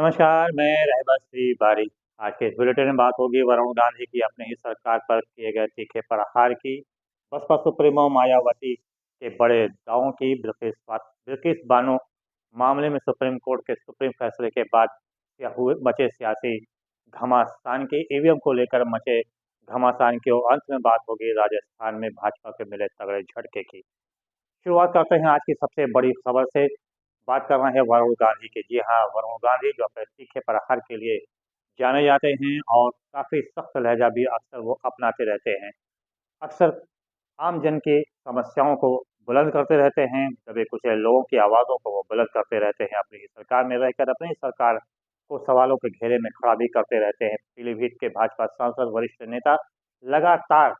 नमस्कार, मैं रहबर श्री बारी। आज के इस बुलेटिन में बात होगी वरुण गांधी की अपनी ही सरकार पर किए गए तीखे प्रहार की, बसपा सुप्रीमो मायावती के बड़े दावों की, बिल्किस बानो मामले में सुप्रीम कोर्ट के सुप्रीम फैसले के बाद हुए मचे सियासी घमासान की, ईवीएम को लेकर मचे घमासान की और अंत में बात होगी राजस्थान में भाजपा के मिले तगड़े झटके की। शुरुआत करते हैं आज की सबसे बड़ी खबर से। बात कर रहे हैं वरुण गांधी की। जी हाँ, वरुण गांधी जो अपने तीखे प्रहार के लिए जाने जाते हैं और काफ़ी सख्त लहजा भी अक्सर वो अपनाते रहते हैं। अक्सर आम जन की समस्याओं को बुलंद करते रहते हैं, दबे कुचले लोगों की आवाज़ों को वो बुलंद करते रहते हैं। अपनी ही सरकार में रहकर अपनी ही सरकार को सवालों के घेरे में खड़ा भी करते रहते हैं। पीलीभीत के भाजपा सांसद वरिष्ठ नेता लगातार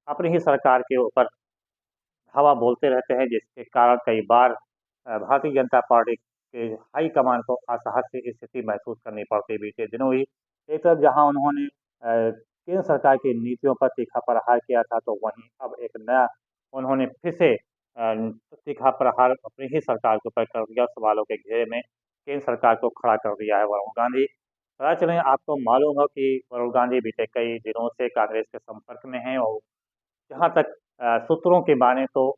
अपनी ही सरकार के ऊपर हवा बोलते रहते हैं, जिसके कारण कई बार भारतीय जनता पार्टी के हाईकमान को असहज की स्थिति महसूस करनी पड़ती। बीते दिनों ही एक तरफ जहां उन्होंने केंद्र सरकार की नीतियों पर तीखा प्रहार किया था, तो वहीं अब एक नया उन्होंने फिर से तीखा प्रहार अपनी ही सरकार के ऊपर कर दिया। सवालों के घेरे में केंद्र सरकार को खड़ा कर दिया है वरुण गांधी। पता चले आपको मालूम हो कि वरुण गांधी बीते कई दिनों से कांग्रेस के संपर्क में हैं और जहाँ तक सूत्रों की माने तो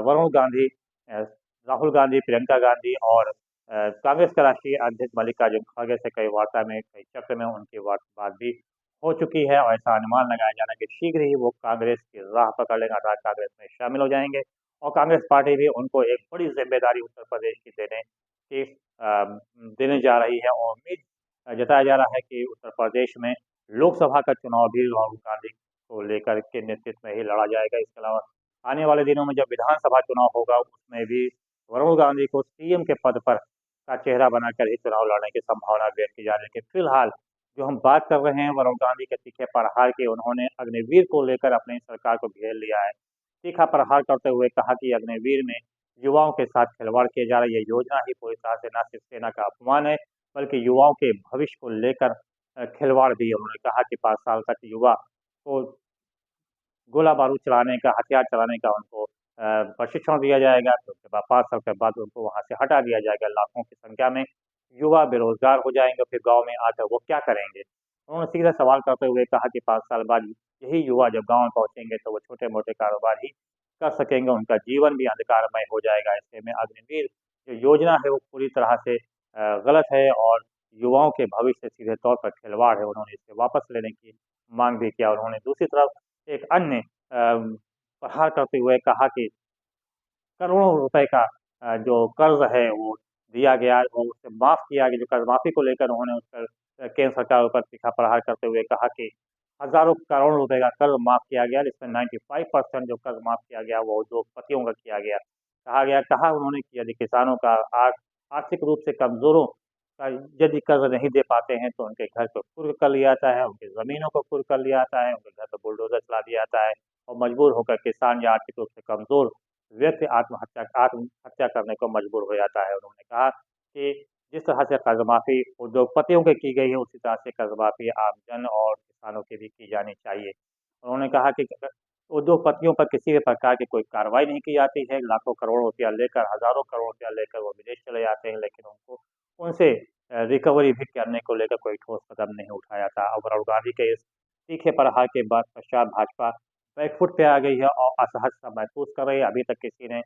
वरुण गांधी, अ, राहुल गांधी, प्रियंका गांधी और कांग्रेस के राष्ट्रीय अध्यक्ष मल्लिकार्जुन खड़गे से कई वार्ता में, कई चक्र में उनकी बात भी हो चुकी है और ऐसा अनुमान लगाया जा रहा है कि शीघ्र ही वो कांग्रेस की राह पकड़ लेंगे, अर्थात कांग्रेस में शामिल हो जाएंगे और कांग्रेस पार्टी भी उनको एक बड़ी जिम्मेदारी उत्तर प्रदेश की देने जा रही है और उम्मीद जताया जा रहा है कि उत्तर प्रदेश में लोकसभा का चुनाव भी राहुल गांधी को लेकर के नेतृत्व में ही लड़ा जाएगा। इसके अलावा आने वाले दिनों में जब विधानसभा चुनाव होगा, उसमें भी वरुण गांधी को सीएम के पद पर का चेहरा बनाकर ही चुनाव लड़ने की संभावना व्यक्त की जा रही है। लेकिन फिलहाल जो हम बात कर रहे हैं वरुण गांधी के तीखे प्रहार की, उन्होंने अग्निवीर को लेकर अपनी सरकार को घेर लिया है। तीखा प्रहार करते हुए कहा कि अग्निवीर में युवाओं के साथ खिलवाड़ किया जा रहा है। ये योजना ही पूरी तरह से न सिर्फ सेना का अपमान है, बल्कि युवाओं के भविष्य को लेकर खिलवाड़ भी है। उन्होंने कहा कि 5 साल तक युवा को गोला बारूद चलाने का, हथियार चलाने का उनको प्रशिक्षण दिया जाएगा, तो उसके बाद 5 साल के बाद उनको वहाँ से हटा दिया जाएगा। लाखों की संख्या में युवा बेरोजगार हो जाएंगे, फिर गांव में आकर वो क्या करेंगे? उन्होंने सीधा सवाल करते हुए कहा कि 5 साल बाद यही युवा जब गाँव में पहुँचेंगे तो वो छोटे-मोटे कारोबार ही कर सकेंगे, उनका जीवन भी अंधकारमय हो जाएगा। ऐसे में अग्निवीर जो योजना है वो पूरी तरह से गलत है और युवाओं के भविष्य से सीधे तौर पर खिलवाड़ है। उन्होंने इसे वापस लेने की मांग भी किया। उन्होंने दूसरी तरफ एक अन्य प्रहार करते हुए कहा कि करोड़ों रुपए का जो कर्ज है वो दिया गया और उसे माफ़ किया गया। जो कर्ज माफ़ी को लेकर उन्होंने उस पर केंद्र सरकार पर तीखा प्रहार करते हुए कहा कि हज़ारों करोड़ रुपए का कर्ज माफ़ किया गया, जिसमें 95% जो कर्ज माफ़ किया गया वो उद्योगपतियों का किया गया। कहा उन्होंने कि यदि किसानों का आर्थिक रूप से कमज़ोरों का यदि कर्ज नहीं दे पाते हैं तो उनके घर को कुर्क कर लिया जाता है, उनकी ज़मीनों को कुर्क कर लिया जाता है, उनके घर पे बुलडोज़र चला दिया जाता है और मजबूर होकर किसान या आर्थिक रूप से कमज़ोर व्यक्ति आत्महत्या करने को मजबूर हो जाता है। उन्होंने कहा कि जिस तरह से कर्ज़माफ़ी उद्योगपतियों की गई है, उसी तरह से कर्ज़माफ़ी आमजन और किसानों की भी की जानी चाहिए। उन्होंने कहा कि उद्योगपतियों पर किसी भी प्रकार की कोई कार्रवाई नहीं की जाती है। लाखों करोड़ रुपया लेकर, हज़ारों करोड़ रुपया लेकर वो विदेश चले जाते हैं, लेकिन उनको उनसे रिकवरी भी करने को लेकर कोई ठोस कदम नहीं उठाया था। अब राहुल गांधी के इस तीखे प्रहार के बाद पश्चात भाजपा बैकफुट पे आ गई है और असहजता महसूस कर रही है। अभी तक किसी ने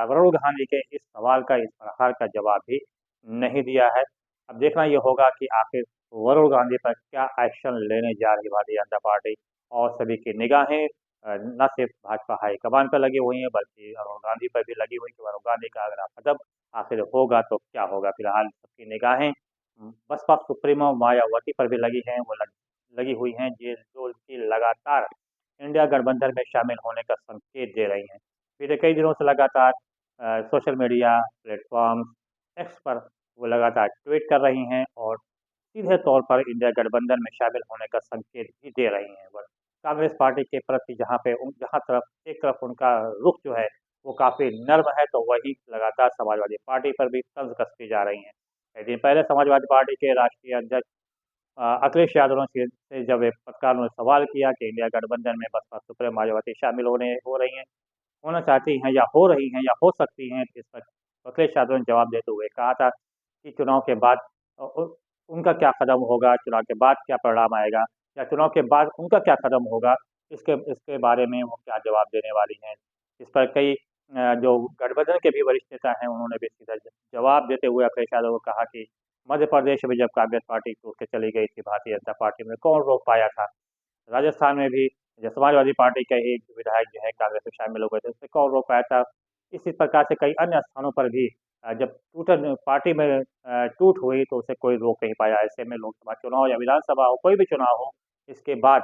वरुण गांधी के इस सवाल का, इस प्रहार का जवाब भी नहीं दिया है। अब देखना ये होगा कि आखिर वरुण गांधी पर क्या एक्शन लेने जा रही भारतीय जनता पार्टी और सभी की निगाहें न सिर्फ भाजपा हाईकमान पर लगी हुई हैं, बल्कि वरुण गांधी पर भी लगी हुई कि वरुण गांधी का अगला कदम आखिर होगा तो क्या होगा। फिलहाल सबकी निगाहें बसपा सुप्रीमो मायावती पर भी लगी हैं, वो लगी हुई हैं जो उनकी लगातार इंडिया गठबंधन में शामिल होने का संकेत दे रही हैं। पिछले कई दिनों से लगातार सोशल मीडिया प्लेटफॉर्म एक्स पर वो लगातार ट्वीट कर रही हैं और सीधे तौर पर इंडिया गठबंधन में शामिल होने का संकेत भी दे रही हैं। वह कांग्रेस पार्टी के प्रति जहाँ तरफ एक तरफ उनका रुख जो है वो काफ़ी नर्म है, तो वही लगातार समाजवादी पार्टी पर भी तंज़ कसती जा रही हैं। कई दिन पहले समाजवादी पार्टी के राष्ट्रीय अध्यक्ष अखिलेश यादव से जब एक पत्रकारों ने सवाल किया कि इंडिया गठबंधन में बसपा सुप्रीमो मायावती शामिल हो रही हैं, होना चाहती हैं या हो रही हैं या हो सकती हैं, इस पर अखिलेश यादव ने जवाब देते हुए कहा था कि चुनाव के बाद उनका क्या कदम होगा, चुनाव के बाद क्या परिणाम आएगा या चुनाव के बाद उनका क्या कदम होगा, इसके इसके बारे में वो क्या जवाब देने वाली हैं। इस पर कई जो गठबंधन के भी वरिष्ठ नेता हैं, उन्होंने भी सीधा जवाब देते हुए अखिलेश यादव को कहा कि मध्य प्रदेश में जब कांग्रेस पार्टी टूट के चली गई थी भारतीय जनता पार्टी में, कौन रोक पाया था? राजस्थान में भी जो समाजवादी पार्टी के एक विधायक जो है कांग्रेस में शामिल हो गए थे, उसे कौन रोक पाया था? इसी प्रकार से कई अन्य स्थानों पर भी जब टूटन पार्टी में टूट हुई तो उसे कोई रोक नहीं पाया। ऐसे में लोकसभा चुनाव या विधानसभा हो, कोई भी चुनाव हो, इसके बाद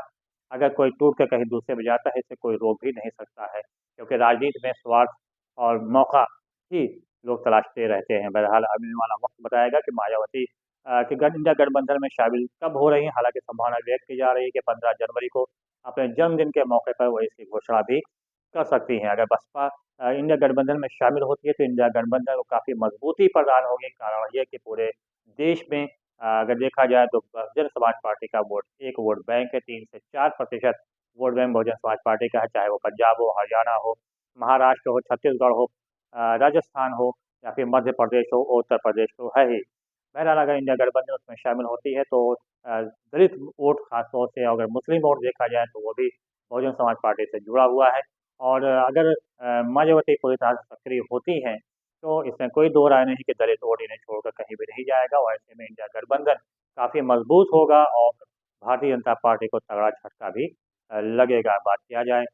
अगर कोई टूट कर कहीं दूसरे में जाता है, इसे कोई रोक भी नहीं सकता है, क्योंकि राजनीति में स्वार्थ और मौका ही लोग तलाशते रहते हैं। बहरहाल आने वाला वक्त बताएगा कि मायावती कि इंडिया गठबंधन में शामिल कब हो रही हैं। हालांकि संभावना व्यक्त की जा रही है कि 15 जनवरी को अपने जन्मदिन के मौके पर वो इसकी घोषणा भी कर सकती हैं। अगर बसपा इंडिया गठबंधन में शामिल होती है तो इंडिया गठबंधन को काफ़ी मजबूती प्रदान होगी। कारण ये कि पूरे देश में अगर देखा जाए तो बहुजन समाज पार्टी का एक वोट बैंक है, 3 से 4% vote bank Bahujan Samaj party का है, चाहे वो पंजाब हो, हरियाणा हो, महाराष्ट्र हो, छत्तीसगढ़ हो, राजस्थान हो या फिर मध्य प्रदेश हो, उत्तर प्रदेश तो है ही। बहरहाल अगर इंडिया गठबंधन उसमें शामिल होती है तो दलित वोट खासतौर से, अगर मुस्लिम वोट देखा जाए तो वो भी बहुजन समाज पार्टी से जुड़ा हुआ है। और अगर मायावती पूरी तरह से सक्रिय होती हैं तो इसमें कोई दो राय नहीं कि दलित वोट इन्हें छोड़कर कहीं भी नहीं जाएगा और ऐसे में इंडिया गठबंधन काफ़ी मजबूत होगा और भारतीय जनता पार्टी को तगड़ा झटका भी लगेगा। बात किया जाए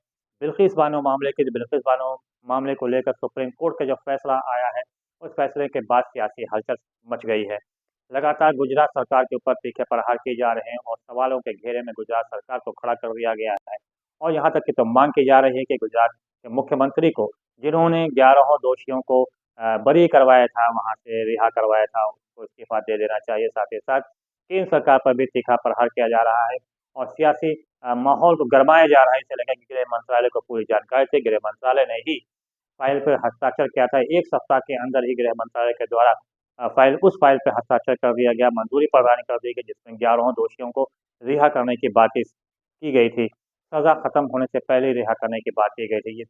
बिल्किस बानो मामले की, तो बिल्किस बानो मामले को लेकर सुप्रीम कोर्ट का जो फैसला आया है, उस फैसले के बाद सियासी हलचल मच गई है। लगातार गुजरात सरकार के ऊपर तीखे प्रहार किए जा रहे हैं और सवालों के घेरे में गुजरात सरकार को खड़ा कर दिया गया है और यहाँ तक कि तो मांग की जा रही है कि गुजरात के मुख्यमंत्री को, जिन्होंने 11 दोषियों को बरी करवाया था, वहाँ से रिहा करवाया था, उनको इस्तीफा दे देना चाहिए। साथ ही साथ केंद्र सरकार पर भी तीखा प्रहार किया जा रहा है और सियासी माहौल को गरमाया जा रहा है। इसे लेकर गृह मंत्रालय को पूरी जानकारी थी। गृह मंत्रालय ने ही फाइल पर हस्ताक्षर किया था। 1 सप्ताह के अंदर ही गृह मंत्रालय के द्वारा उस फाइल पे हस्ताक्षर कर दिया गया, मंजूरी प्रदान कर दी गई, जिसमें 11 दोषियों को रिहा करने की बात की गई थी। सज़ा खत्म होने से पहले ही रिहा करने की बात की गई थी। ये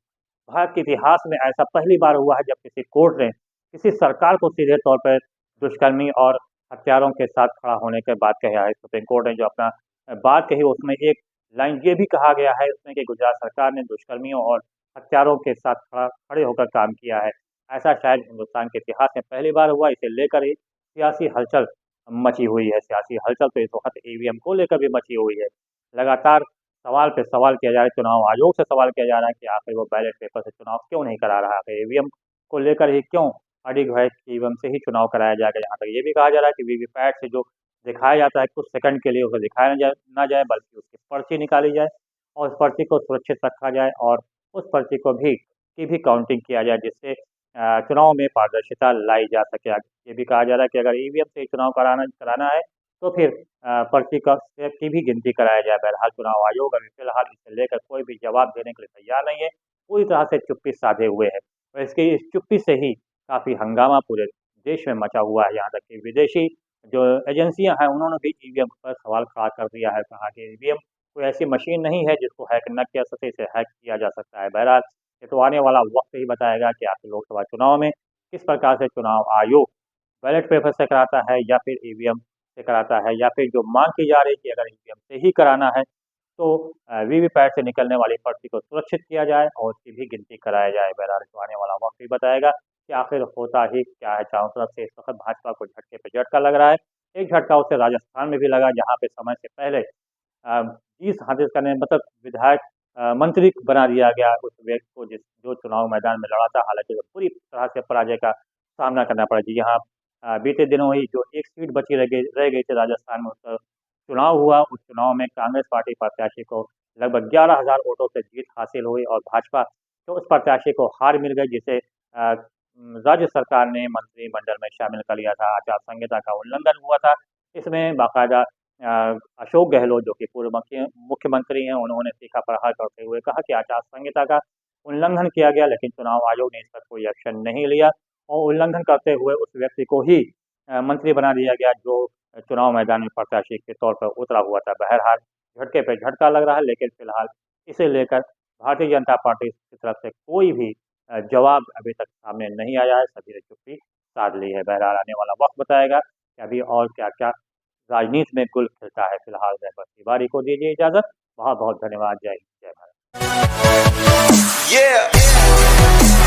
भारत के इतिहास में ऐसा पहली बार हुआ है जब किसी कोर्ट ने किसी सरकार को सीधे तौर पर दुष्कर्मी और हत्यारों के साथ खड़ा होने की बात कहा है। सुप्रीम कोर्ट ने जो अपना बात कही उसमें एक लाइन ये भी कहा गया है उसमें कि गुजरात सरकार ने दुष्कर्मियों और हत्यारों के साथ खड़े होकर काम किया है। ऐसा शायद हिंदुस्तान के इतिहास में पहली बार हुआ। इसे लेकर ही सियासी हलचल मची हुई है। सियासी हलचल तो इस वक्त ईवीएम को लेकर भी मची हुई है। लगातार सवाल पे सवाल किया जा रहा है, चुनाव आयोग से सवाल किया जा रहा है कि आखिर वो बैलेट पेपर से चुनाव क्यों नहीं करा रहा है, ईवीएम को लेकर ही क्यों अडिग है कि ईवीएम से ही चुनाव कराया जाएगा। यहाँ तक ये भी कहा जा रहा है कि वीवीपैट से जो दिखाया जाता है कुछ सेकंड के लिए उसे दिखाया ना जाए बल्कि उसकी पर्ची निकाली जाए और उस पर्ची को सुरक्षित रखा जाए और उस पर्ची को भी काउंटिंग किया जाए, जिससे चुनाव में पारदर्शिता लाई जा सके। ये भी कहा जा रहा है कि अगर ईवीएम से चुनाव कराना है तो फिर पर्ची की भी गिनती कराया जाए। बहरहाल चुनाव आयोग अभी फिलहाल इसे लेकर कोई भी जवाब देने के लिए तैयार नहीं है, पूरी तरह से चुप्पी साधे हुए है और इसकी इस चुप्पी से ही काफ़ी हंगामा पूरे देश में मचा हुआ है। यहाँ तक कि विदेशी जो एजेंसियां हैं उन्होंने भी ईवीएम पर सवाल खड़ा कर दिया है, कहा कि ईवीएम कोई ऐसी मशीन नहीं है जिसको हैक न किया सके, इसे हैक किया जा सकता है। बहरहाल ये तो आने वाला वक्त ही बताएगा कि आखिर लोकसभा चुनाव में किस प्रकार से चुनाव आयोग बैलेट पेपर से कराता है या फिर ईवीएम से कराता है, या फिर जो मांग की जा रही है कि अगर ईवीएम से ही कराना है तो वीवीपैट से निकलने वाली पर्ची को सुरक्षित किया जाए और उसकी भी गिनती कराया जाए। बहरहाल तो आने वाला वक्त ही बताएगा कि आखिर होता ही क्या है। चारों तरफ से इस वक्त भाजपा को झटके पे झटका लग रहा है। एक झटका उसे राजस्थान में भी लगा, जहाँ पे समय से पहले 20 हासिल करने मतलब विधायक मंत्री बना दिया गया उस व्यक्ति को जो चुनाव मैदान में लड़ा था। हालांकि वो पूरी तरह से पराजय का सामना करना पड़ा। जी हाँ, बीते दिनों ही जो एक सीट बची रह गई थी राजस्थान में, उसका चुनाव हुआ। उस चुनाव में कांग्रेस पार्टी प्रत्याशी को लगभग 11,000 वोटों से जीत हासिल हुई और भाजपा तो उस प्रत्याशी को हार मिल गई, जिसे राज्य सरकार ने मंत्रिमंडल में शामिल कर लिया था। आचार संहिता का उल्लंघन हुआ था। इसमें बाकायदा अशोक गहलोत जो कि पूर्व मुख्यमंत्री हैं, उन्होंने तीखा प्रहार करते हुए कहा कि आचार संहिता का उल्लंघन किया गया, लेकिन चुनाव आयोग ने इस पर कोई एक्शन नहीं लिया और उल्लंघन करते हुए उस व्यक्ति को ही मंत्री बना दिया गया जो चुनाव मैदान में प्रत्याशी के तौर पर उतरा हुआ था। बहरहाल झटके पे झटका लग रहा है, लेकिन फिलहाल इसे लेकर भारतीय जनता पार्टी की तरफ से कोई भी जवाब अभी तक सामने नहीं आया है। सभी ने चुप्पी साध ली है। बहरहाल आने वाला वक्त बताएगा कि अभी और क्या-क्या राजनीति में गुल खिलता है। फिलहाल रहबर तिवारी को दीजिए इजाज़त। बहुत-बहुत धन्यवाद। जय हिंद, जय भारत।